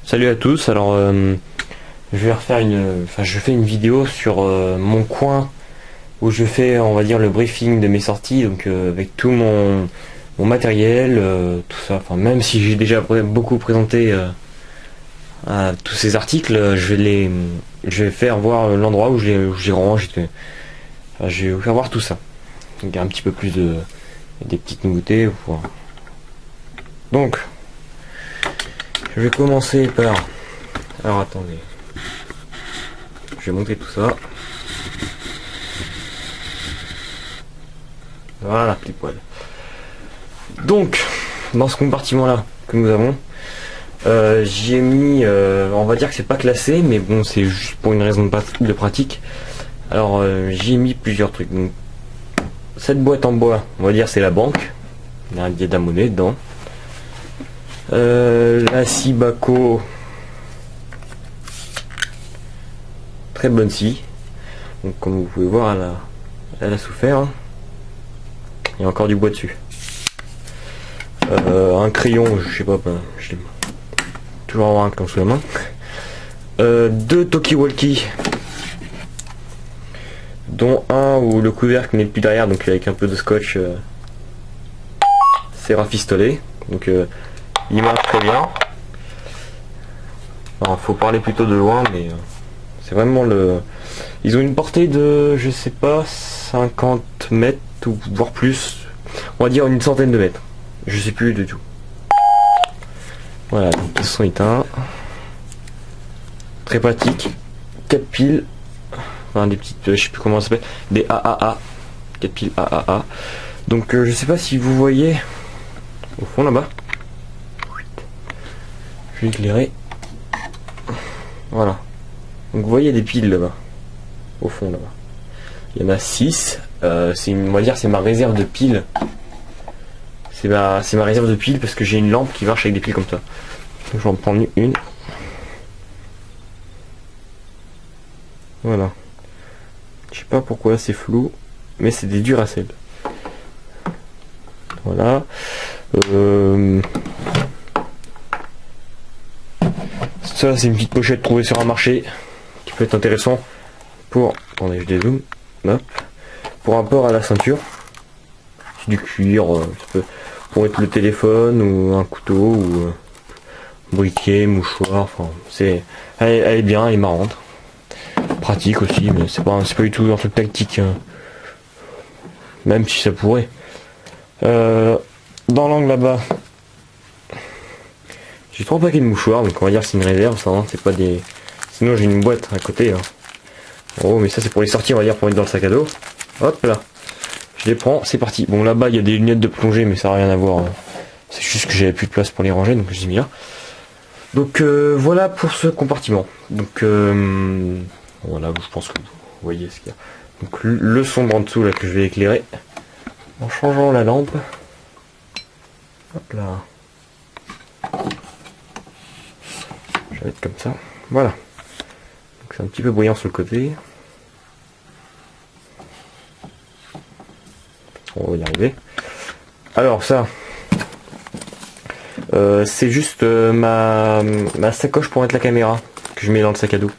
Salut à tous, alors je vais refaire je fais une vidéo sur mon coin où je fais, on va dire, le briefing de mes sorties, donc avec tout mon matériel, tout ça, enfin même si j'ai déjà beaucoup présenté à tous ces articles, je vais faire voir l'endroit où je les range, je vais vous faire voir tout ça. Donc il y a un petit peu plus des petites nouveautés. Voilà. Donc je vais commencer par... Alors attendez. Je vais monter tout ça. Voilà, petit poil. Donc, dans ce compartiment là que nous avons, j'y ai mis, on va dire que c'est pas classé, mais bon, c'est juste pour une raison de pratique. Alors, j'y ai mis plusieurs trucs. Donc, cette boîte en bois, on va dire c'est la banque. Il y a un billet de la monnaie dedans. La scie Baco, très bonne scie. Donc comme vous pouvez voir, elle a souffert. Hein. Il y a encore du bois dessus. Un crayon, je sais pas, je l'ai toujours avoir un crayon sous la main. Deux talkie-walkie, dont un où le couvercle n'est plus derrière, donc avec un peu de scotch, c'est rafistolé. Donc il marche très bien. Alors, faut parler plutôt de loin, mais c'est vraiment ils ont une portée de, je sais pas, 50 mètres ou voire plus. On va dire une centaine de mètres. Je sais plus du tout. Voilà, donc ils sont éteints. Très pratique. 4 piles. Enfin, des petites, je sais plus comment ça s'appelle. Des AAA. 4 piles AAA. Donc je sais pas si vous voyez au fond là-bas. Je vais éclairer. Voilà. Donc vous voyez des piles là-bas. Au fond là-bas. Il y en a 6. On va dire c'est ma réserve de piles. C'est ma réserve de piles parce que j'ai une lampe qui marche avec des piles comme ça. Donc, je vais en prendre une. Voilà. Je sais pas pourquoi c'est flou, mais c'est des Duracell. Voilà. Ça c'est une petite pochette trouvée sur un marché qui peut être intéressant pour... Attendez, je dézoome. Hop. Pour rapport à la ceinture. C'est du cuir, ça peut pour être le téléphone ou un couteau ou briquet, mouchoir, enfin elle est bien, elle est marrante. Pratique aussi, mais c'est pas du tout un truc tactique. Même si ça pourrait. Dans l'angle là-bas, j'ai 3 paquets de mouchoirs, donc on va dire que c'est une réserve, ça, hein, c'est pas des. Sinon j'ai une boîte à côté. Hein. Oh, mais ça c'est pour les sortir, on va dire, pour mettre dans le sac à dos. Hop là. Je les prends, c'est parti. Bon, là-bas il y a des lunettes de plongée, mais ça n'a rien à voir. Hein. C'est juste que j'avais plus de place pour les ranger, donc je les ai mis là. Donc voilà pour ce compartiment. Donc voilà, je pense que vous voyez ce qu'il y a. Donc le sombre en dessous là que je vais éclairer en changeant la lampe. Hop là. Je vais mettre comme ça. Voilà. Donc c'est un petit peu brillant sur le côté. On va y arriver. Alors ça, c'est juste ma sacoche pour mettre la caméra que je mets dans le sac à dos,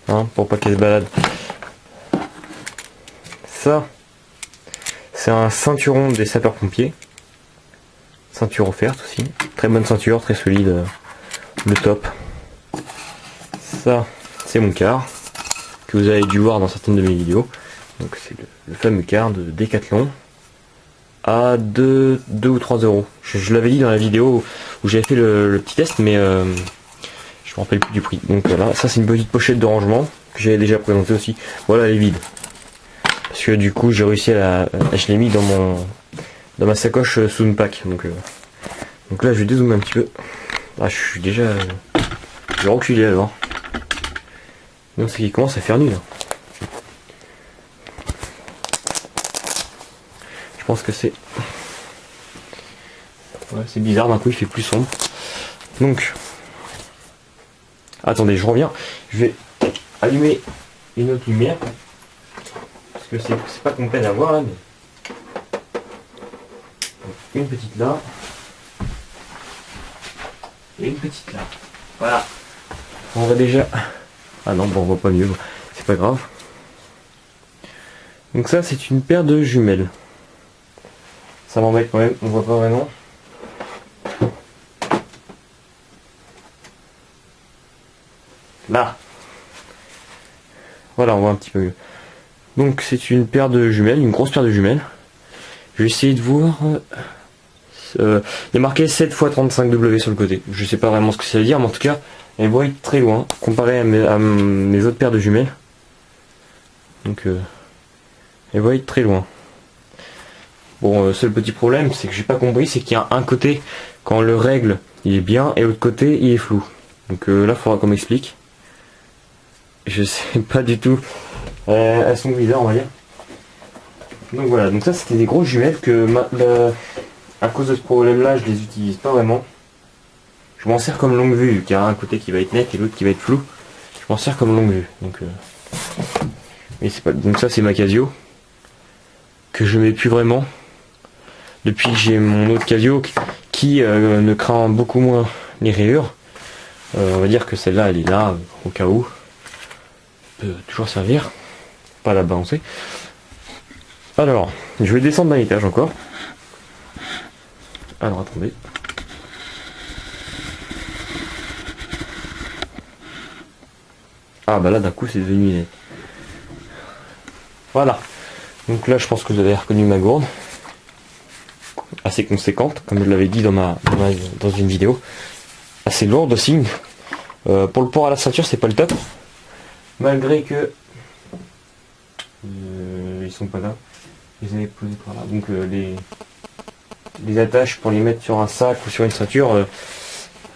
hein, pour pas qu'elle se balade. Ça, c'est un ceinturon des sapeurs-pompiers. Ceinture offerte aussi. Très bonne ceinture, très solide. Le top. Ça, c'est mon car que vous avez dû voir dans certaines de mes vidéos. Donc c'est le fameux car de Decathlon. À 2 ou 3 euros. Je l'avais dit dans la vidéo où j'avais fait le petit test, mais je me rappelle plus du prix. Donc voilà, ça c'est une petite pochette de rangement que j'avais déjà présenté aussi. Voilà, elle est vide. Parce que du coup j'ai réussi je l'ai mis dans ma sacoche sous une pack. Donc là je vais dézoomer un petit peu. Ah, je suis déjà... je vais reculer alors. Non, c'est qu'il commence à faire nuit là. Je pense que c'est... Ouais, c'est bizarre, d'un coup il fait plus sombre. Donc... Attendez, je reviens. Je vais allumer une autre lumière. parce que c'est pas qu'on peine à voir là, mais une petite là et une petite là. Voilà. On va déjà. Ah non, bon, on voit pas mieux, c'est pas grave. Donc ça, c'est une paire de jumelles. Ça m'embête quand même, on voit pas vraiment. Là. Voilà, on voit un petit peu mieux. Donc c'est une paire de jumelles, une grosse paire de jumelles. Je vais essayer de voir. Il y a marqué 7 x 35W sur le côté. Je sais pas vraiment ce que ça veut dire, mais en tout cas, elle voit très loin comparé à mes autres paires de jumelles. Donc elle voit très loin. Bon, seul petit problème, c'est que j'ai pas compris, c'est qu'il y a un côté, quand on le règle, il est bien, et l'autre côté, il est flou. Donc là, il faudra qu'on m'explique. Je sais pas du tout. Elles sont bizarres, on va dire. Donc voilà, donc ça c'était des grosses jumelles que à cause de ce problème là je les utilise pas vraiment. Je m'en sers comme longue vue, vu qu'il y a un côté qui va être net et l'autre qui va être flou. Je m'en sers comme longue vue. Donc mais c'est pas. Donc ça c'est ma Casio. Que je mets plus vraiment. Depuis que j'ai mon autre Casio qui ne craint beaucoup moins les rayures. On va dire que celle-là elle est là au cas où. Peut toujours servir. Pas la balancer. Alors, je vais descendre d'un étage encore. Alors attendez. Ah bah là d'un coup c'est devenu net. Voilà. Donc là je pense que vous avez reconnu ma gourde. Assez conséquente, comme je l'avais dit dans une vidéo. Assez lourde aussi. Pour le port à la ceinture c'est pas le top. Malgré que ils sont pas là. Je les avais posés par là. Donc les attaches pour les mettre sur un sac ou sur une ceinture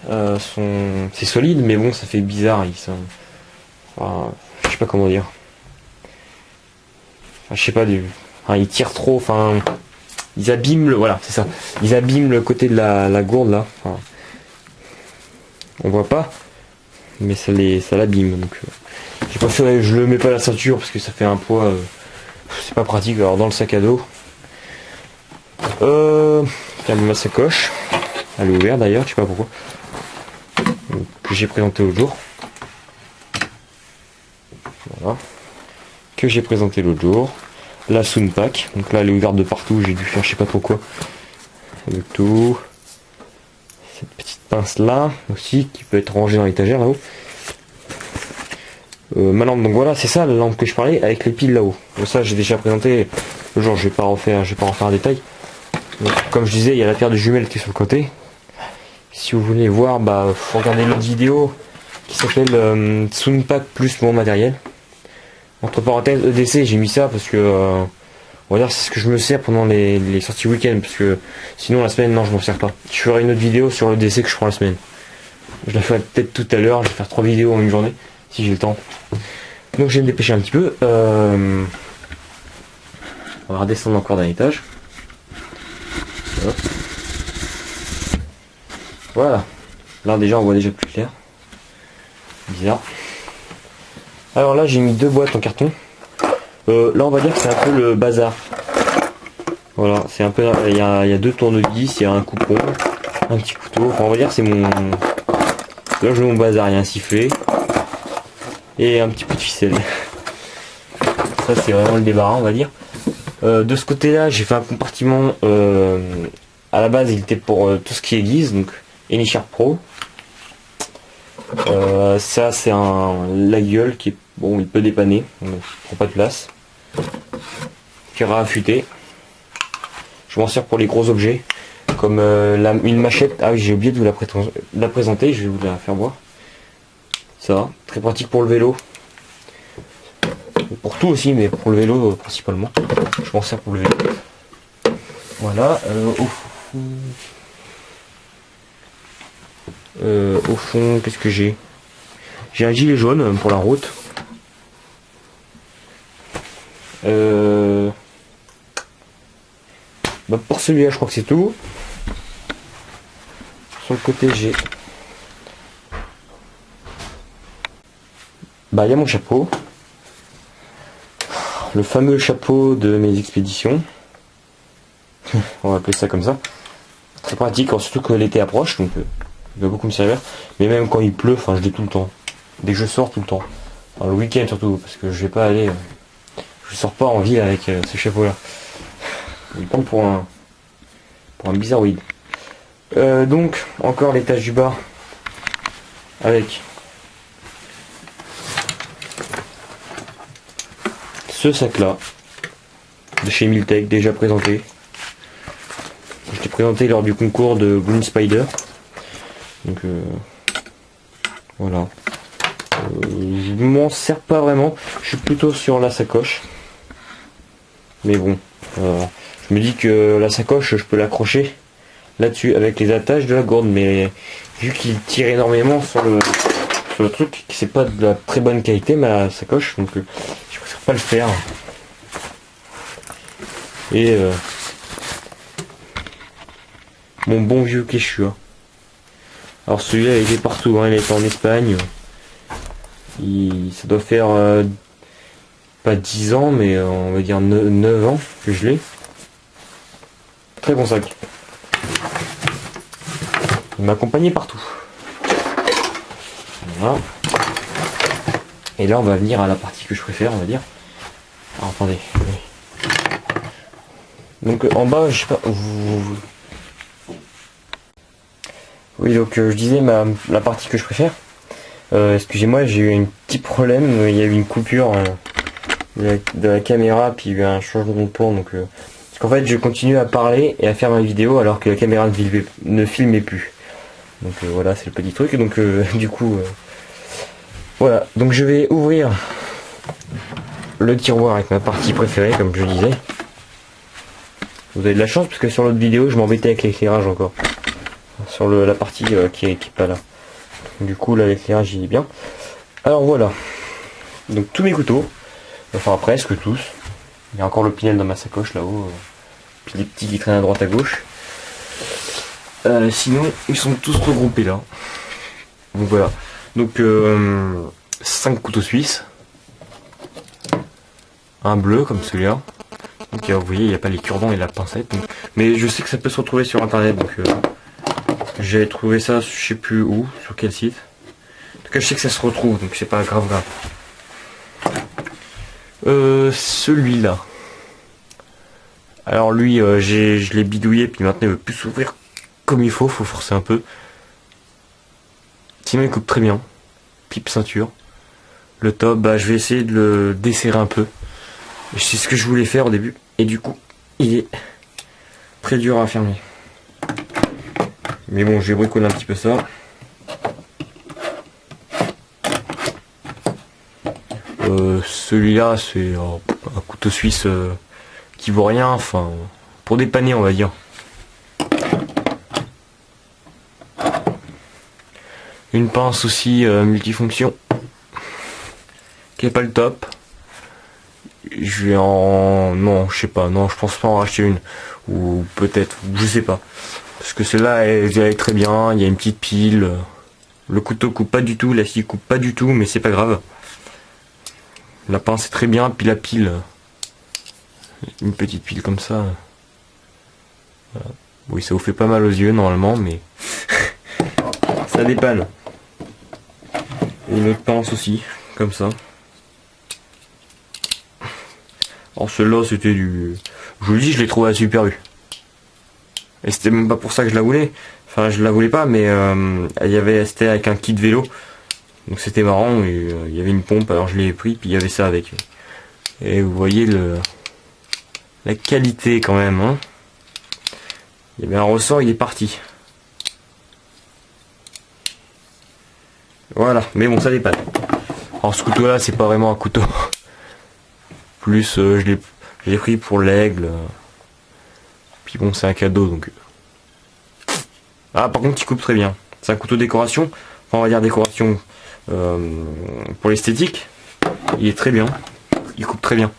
c'est solide, mais bon ça fait bizarre. Enfin, je sais pas comment dire. Enfin, je sais pas, ils tirent trop. Enfin, ils abîment voilà, c'est ça. Ils abîment le côté de la gourde là. Enfin, on voit pas, mais ça l'abîme. Donc j'ai préféré, je le mets pas à la ceinture parce que ça fait un poids. C'est pas pratique. Alors dans le sac à dos. Ma sacoche. Elle est ouverte d'ailleurs, je sais pas pourquoi. Que j'ai présenté l'autre jour. Voilà. Que j'ai présenté l'autre jour. La Soundpack. Donc là elle est ouverte de partout, j'ai dû faire je sais pas trop quoi. Le tout. Cette petite pince là aussi qui peut être rangée dans l'étagère là-haut. Ma lampe, donc voilà, c'est ça la lampe que je parlais avec les piles là-haut. Ça j'ai déjà présenté. Le jour je vais pas refaire un détail. Donc, comme je disais, il y a la paire de jumelles qui est sur le côté. Si vous voulez voir, bah faut regarder l'autre vidéo qui s'appelle Soundpack plus mon matériel. Entre parenthèses EDC, j'ai mis ça parce que on va dire c'est ce que je me sers pendant les sorties week-end, parce que sinon la semaine non je m'en sers pas. Je ferai une autre vidéo sur l'EDC que je prends la semaine. Je la ferai peut-être tout à l'heure, je vais faire 3 vidéos en une journée si j'ai le temps. Donc je vais me dépêcher un petit peu. On va redescendre encore d'un étage. Hop. Voilà. Là déjà on voit déjà plus clair. Bizarre. Alors là j'ai mis 2 boîtes en carton. Là on va dire que c'est un peu le bazar. Voilà, c'est un peu. Il y a 2 tournevis, il y a un coupon, un petit couteau. Enfin, on va dire que c'est mon. Là j'ai mon bazar, il y a un sifflet. Et un petit peu de ficelle. Ça c'est vraiment le débarras on va dire. De ce côté là j'ai fait un compartiment. À la base il était pour tout ce qui est guise, donc Anysharp Pro. Ça c'est la gueule qui est bon, il peut dépanner, il prend pas de place. Cuir à affûter. Je m'en sers pour les gros objets, comme une machette. Ah oui, j'ai oublié de vous la présenter, je vais vous la faire voir. Ça, très pratique pour le vélo. Pour tout aussi, mais pour le vélo principalement. Je m'en sers pour le vélo. Voilà. Au fond, qu'est-ce que j'ai? J'ai un gilet jaune pour la route. Bah pour celui-là, je crois que c'est tout. Sur le côté, j'ai. Bah, il y a mon chapeau. le fameux chapeau de mes expéditions. On va appeler ça comme ça. Très pratique, surtout que l'été approche, donc il va beaucoup me servir. Mais même quand il pleut, enfin je l'ai tout le temps. Dès que je sors tout le temps. Enfin, le week-end surtout, parce que je vais pas aller. Je sors pas en ville avec ce chapeau-là. Il prend pour un bizarroïde. Donc encore l'étage du bas avec ce sac-là de chez Miltech déjà présenté. Je l'ai présenté lors du concours de Green Spider. Donc voilà. Je m'en sers pas vraiment. Je suis plutôt sur la sacoche. Mais bon, je me dis que la sacoche, je peux l'accrocher là-dessus avec les attaches de la gourde. Mais vu qu'il tire énormément sur le truc, c'est pas de la très bonne qualité ma sacoche, donc je préfère pas le faire. Et mon bon vieux Quechua. Alors celui-là il est partout, hein, il est en Espagne. Ça doit faire pas 10 ans, mais on va dire 9 ans que je l'ai. Très bon sac. Il m'a accompagné partout. Voilà. Et là on va venir à la partie que je préfère, on va dire. Alors, attendez. Donc en bas, je sais pas. Oui, donc je disais la partie que je préfère. Excusez-moi, j'ai eu un petit problème. Il y a eu une coupure de la caméra, puis il y a eu un changement de plan. Donc, parce qu'en fait, je continue à parler et à faire ma vidéo alors que la caméra ne filmait plus. Donc voilà, c'est le petit truc. Donc du coup, voilà. Donc je vais ouvrir le tiroir avec ma partie préférée, comme je disais. Vous avez de la chance parce que sur l'autre vidéo, je m'embêtais avec l'éclairage encore. Sur la partie qui est pas là. Du coup là l'éclairage il est bien. Alors voilà. Donc tous mes couteaux. Enfin presque tous. Il y a encore le Pinel dans ma sacoche là-haut. Puis les petits qui traînent à droite à gauche. Sinon ils sont tous regroupés là. Donc voilà. Donc 5 couteaux suisses. Un bleu comme celui-là. Donc vous voyez il n'y a pas les cure-dents et la pincette. Donc, mais je sais que ça peut se retrouver sur internet. Donc j'ai trouvé ça, je sais plus où, sur quel site. En tout cas, je sais que ça se retrouve, donc c'est pas grave. Celui-là. Alors lui, je l'ai bidouillé, puis maintenant il veut plus s'ouvrir comme il faut forcer un peu. Sinon il coupe très bien. Pipe ceinture. Le top, bah je vais essayer de le desserrer un peu. C'est ce que je voulais faire au début. Et du coup, il est très dur à fermer. Mais bon, je vais bricoler un petit peu ça. Celui-là, c'est un couteau suisse qui vaut rien, enfin, pour dépanner, on va dire. Une pince aussi multifonction, qui est pas le top. Je vais non, je sais pas, non, je pense pas en racheter une. Ou peut-être, je sais pas. Parce que celle-là, elle est très bien, il y a une petite pile. Le couteau coupe pas du tout, la scie coupe pas du tout, mais c'est pas grave. La pince est très bien, puis la pile. Une petite pile comme ça. Voilà. Oui, ça vous fait pas mal aux yeux normalement, mais ça dépanne. Et une autre pince aussi, comme ça. Alors celle-là, c'était du... Je vous le dis, je l'ai trouvé à Super U. Et c'était même pas pour ça que je la voulais. Enfin, je la voulais pas, mais c'était avec un kit vélo. Donc c'était marrant, et il y avait une pompe, alors je l'ai pris, puis il y avait ça avec. Et vous voyez la qualité quand même, hein. Il y avait un ressort, il est parti. Voilà, mais bon, ça dépanne. Alors ce couteau là, c'est pas vraiment un couteau. Plus je l'ai pris pour l'aigle. Puis bon, c'est un cadeau donc. Ah, par contre, il coupe très bien. C'est un couteau décoration. Enfin, on va dire décoration pour l'esthétique. Il est très bien. Il coupe très bien.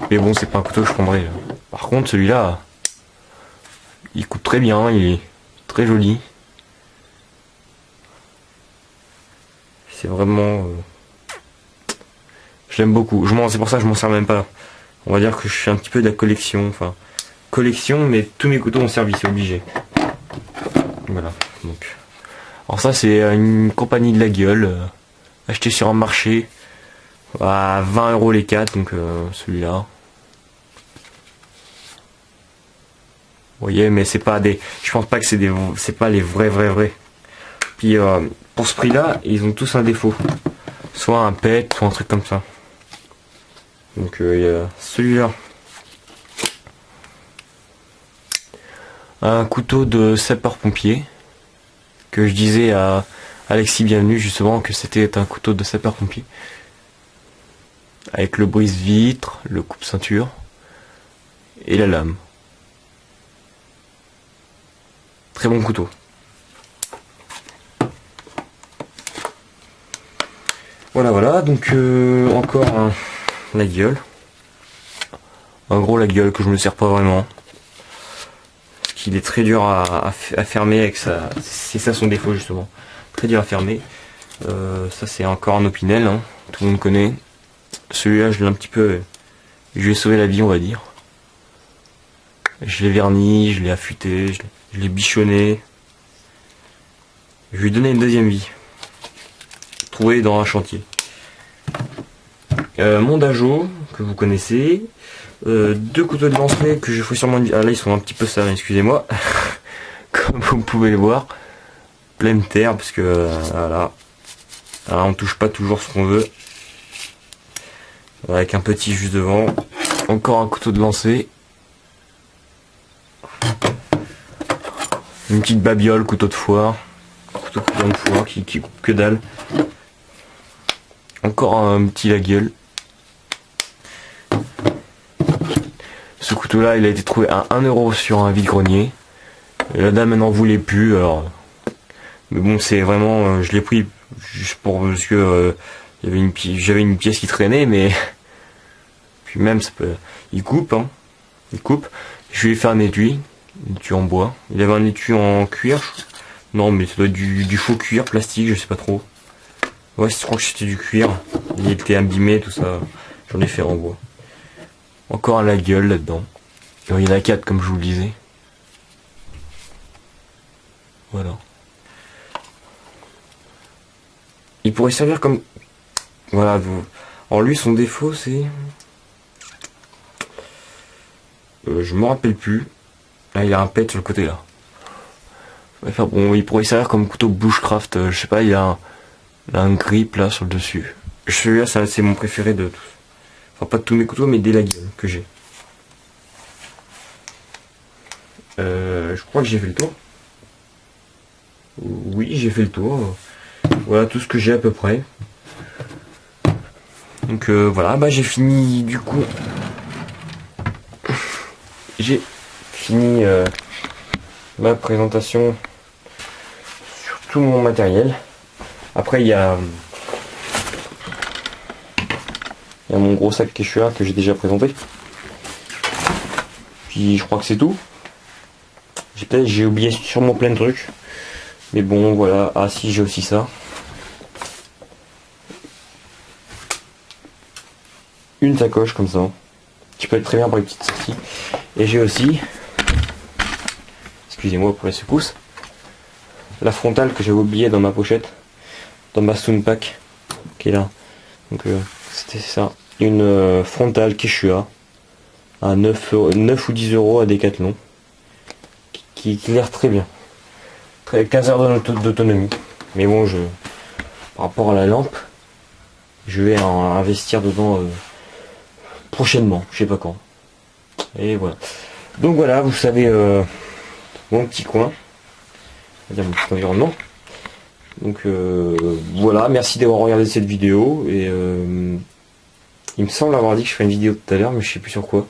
Mais bon, c'est pas un couteau que je prendrais. Par contre, celui-là, il coupe très bien. Il est très joli. C'est vraiment... Je l'aime beaucoup. C'est pour ça que je m'en sers même pas. On va dire que je fais un petit peu de la collection, enfin collection, mais tous mes couteaux ont servi, c'est obligé. Voilà. Donc, alors ça c'est une compagnie de la gueule, acheté sur un marché à 20 € les 4, donc celui-là. Vous voyez, mais c'est pas des, je pense pas que c'est pas les vrais. Puis pour ce prix-là, ils ont tous un défaut, soit un pet, soit un truc comme ça. Donc il y a celui-là, un couteau de sapeur-pompier que je disais à Alexis Bienvenu justement que c'était un couteau de sapeur-pompier avec le brise-vitre, le coupe-ceinture et la lame. Très bon couteau. Voilà, donc encore la gueule. En gros la gueule que je me sers pas vraiment. Parce qu'il est très dur à fermer avec ça. C'est ça son défaut justement. Très dur à fermer. Ça c'est encore un Opinel, hein. Tout le monde connaît. Celui-là je l'ai un petit peu. Je lui ai sauvé la vie on va dire. Je l'ai verni, je l'ai affûté, je l'ai bichonné. Je lui ai donné une deuxième vie. Trouvé dans un chantier. Mon Dajo, que vous connaissez. Deux couteaux de lance-pied que je fais sûrement. Ah là ils sont un petit peu sales, excusez-moi. Comme vous pouvez le voir. Pleine terre, parce que voilà. Alors, on touche pas toujours ce qu'on veut. Avec un petit juste devant. Encore un couteau de lancer. Une petite babiole, couteau de foire. Couteau de foire qui coupe que dalle. Encore un petit la gueule. Ce couteau là il a été trouvé à 1 € sur un vide-grenier. La dame n'en voulait plus alors. Mais bon c'est vraiment. Je l'ai pris juste pour parce que j'avais une pièce qui traînait mais. Puis même ça peut. Il coupe hein. Il coupe. Je lui ai fait un étui en bois. Il avait un étui en cuir. Non mais ça doit être du faux cuir, plastique, je sais pas trop. Ouais, je crois que c'était du cuir. Il était abîmé, tout ça. J'en ai fait en bois. Encore un la gueule là-dedans. Il y en a 4 comme je vous le disais. Voilà. Il pourrait servir comme... Voilà. Alors lui, son défaut, c'est... je me rappelle plus. Là, il a un pet sur le côté là. Enfin bon, il pourrait servir comme couteau bushcraft. Je sais pas, il a un grip là sur le dessus. Celui-là, c'est mon préféré de tous. Enfin, pas de tous mes couteaux, mais des la gueule que j'ai. Je crois que j'ai fait le tour. Oui, j'ai fait le tour. Voilà tout ce que j'ai à peu près. Donc voilà, bah j'ai fini du coup. J'ai fini ma présentation sur tout mon matériel. Après il y a mon gros sac Quechua que j'ai déjà présenté. Puis je crois que c'est tout. J'ai oublié sûrement plein de trucs. Mais bon voilà. Ah si, j'ai aussi ça. Une sacoche comme ça. Qui peut être très bien pour les petites sorties. Et j'ai aussi, excusez-moi pour les secousses, la frontale que j'avais oubliée dans ma pochette. Dans ma Soundpack. Qui est là. Donc c'était ça. Une frontale Quechua. À 9 ou 10 € à Decathlon. Qui l'air très bien. 15 heures d'autonomie. Mais bon, par rapport à la lampe, je vais investir dedans prochainement, je sais pas quand. Et voilà. Donc voilà, vous savez mon petit coin, on va dire mon petit environnement. Donc voilà, merci d'avoir regardé cette vidéo. Et il me semble avoir dit que je ferais une vidéo tout à l'heure, mais je sais plus sur quoi.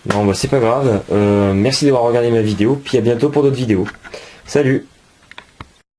Non, bah c'est pas grave. Merci d'avoir regardé ma vidéo, puis à bientôt pour d'autres vidéos. Salut!